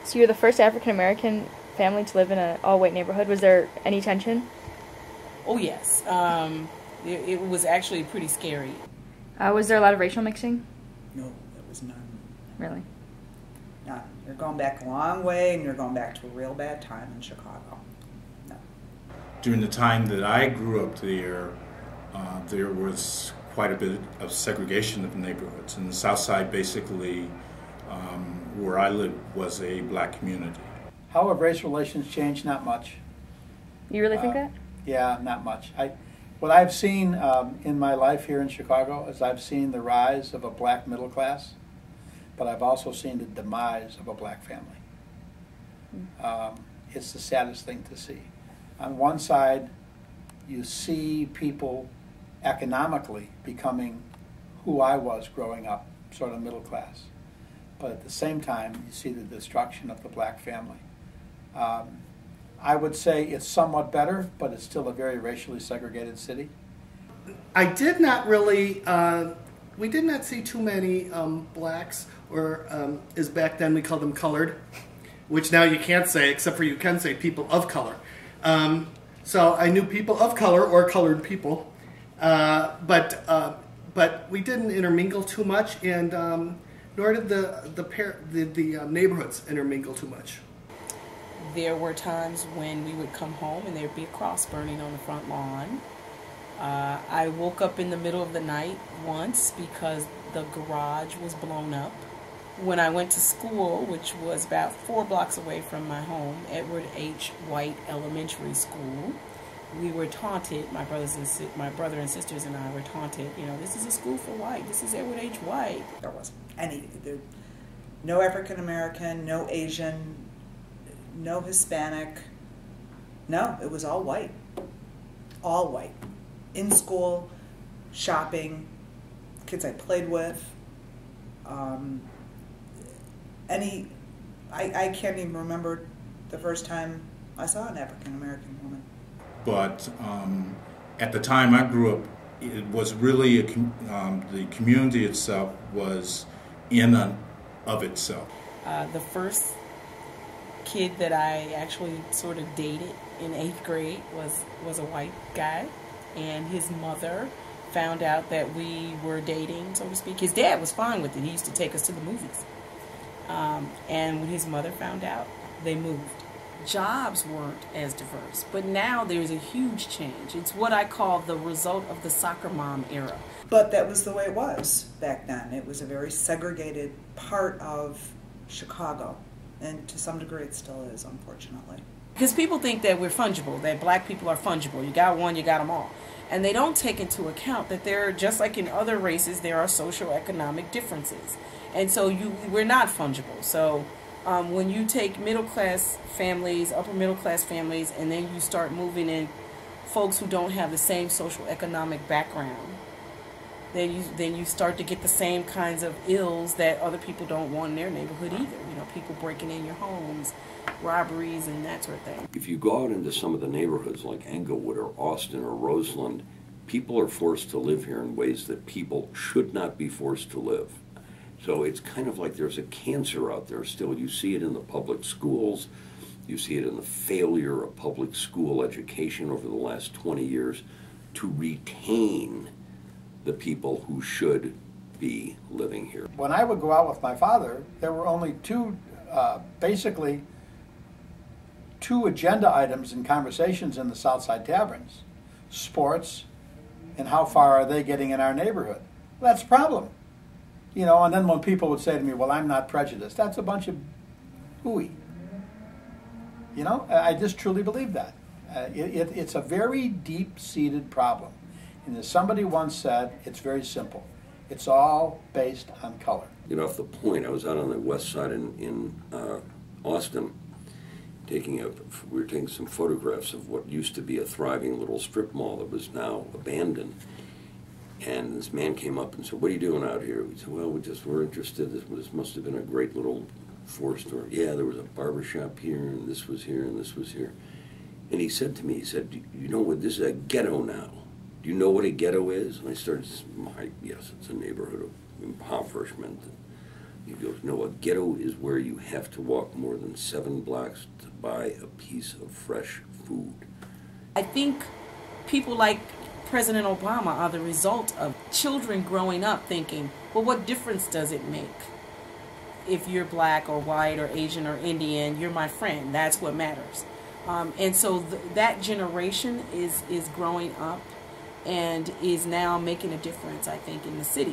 So you're the first African American family to live in an all-white neighborhood. Was there any tension? Oh yes, it was actually pretty scary. Was there a lot of racial mixing? No, there was none. Really? None. You're going back a long way, and you're going back to a real bad time in Chicago. No. During the time that I grew up there was quite a bit of segregation of neighborhoods. And the South Side, basically, where I lived, was a black community. How have race relations changed? Not much. You really think that? Yeah, not much. What I've seen in my life here in Chicago is I've seen the rise of a black middle class, but I've also seen the demise of a black family. It's the saddest thing to see. On one side, you see people economically becoming who I was growing up, sort of middle class. But at the same time, you see the destruction of the black family. I would say it's somewhat better, but it's still a very racially segregated city. I did not really, we did not see too many blacks, or as back then we called them colored, which now you can't say, except for you can say people of color. So I knew people of color or colored people, but we didn't intermingle too much, and nor did the neighborhoods intermingle too much. There were times when we would come home and there'd be a cross burning on the front lawn. I woke up in the middle of the night once because the garage was blown up. When I went to school, which was about 4 blocks away from my home, Edward H. White Elementary School, we were taunted, my brother and sisters and I were taunted, this is a school for white, this is Edward H. White. There wasn't no African American, no Asian, no Hispanic. No, it was all white. All white. In school, shopping, kids I played with. I can't even remember the first time I saw an African American woman. But at the time I grew up, it was really the community itself was in and of itself. The first kid that I actually sort of dated in 8th grade was a white guy, and his mother found out that we were dating, so to speak. His dad was fine with it. He used to take us to the movies. And when his mother found out, they moved. Jobs weren't as diverse, but now there's a huge change. It's what I call the result of the soccer mom era. But that was the way it was back then. It was a very segregated part of Chicago, and to some degree it still is, unfortunately. Because people think that we're fungible, that black people are fungible. You got one, you got them all. And they don't take into account that there, just like in other races, there are socioeconomic differences. And so we're not fungible. So when you take middle-class families, upper-middle-class families, and then you start moving in folks who don't have the same socioeconomic background, then you start to get the same kinds of ills that other people don't want in their neighborhood either. People breaking in your homes, robberies, and that sort of thing. If you go out into some of the neighborhoods like Englewood or Austin or Roseland, people are forced to live here in ways that people should not be forced to live. So it's kind of like there's a cancer out there still. You see it in the public schools. You see it in the failure of public school education over the last 20 years to retain the people who should be living here. When I would go out with my father, there were only basically two agenda items in conversations in the Southside taverns: sports and how far are they getting in our neighborhood. Well, that's a problem. And then when people would say to me, well, I'm not prejudiced, that's a bunch of hooey. I just truly believe that. It's a very deep-seated problem. And as somebody once said, it's very simple. It's all based on color. Off the point, I was out on the west side in Austin, we were taking some photographs of what used to be a thriving little strip mall that was now abandoned. And this man came up and said, "What are you doing out here?" We said, "Well, we're interested. This must have been a great little four store. Yeah, there was a barber shop here, and this was here, and this was here." And he said to me, "You know what, this is a ghetto now. Do you know what a ghetto is?" And I started, yes, it's a neighborhood of impoverishment. He goes, no, a ghetto is where you have to walk more than 7 blocks to buy a piece of fresh food. I think people like President Obama are the result of children growing up thinking, well, what difference does it make? If you're black or white or Asian or Indian, you're my friend. That's what matters. And so that generation is growing up and is now making a difference, I think, in the city.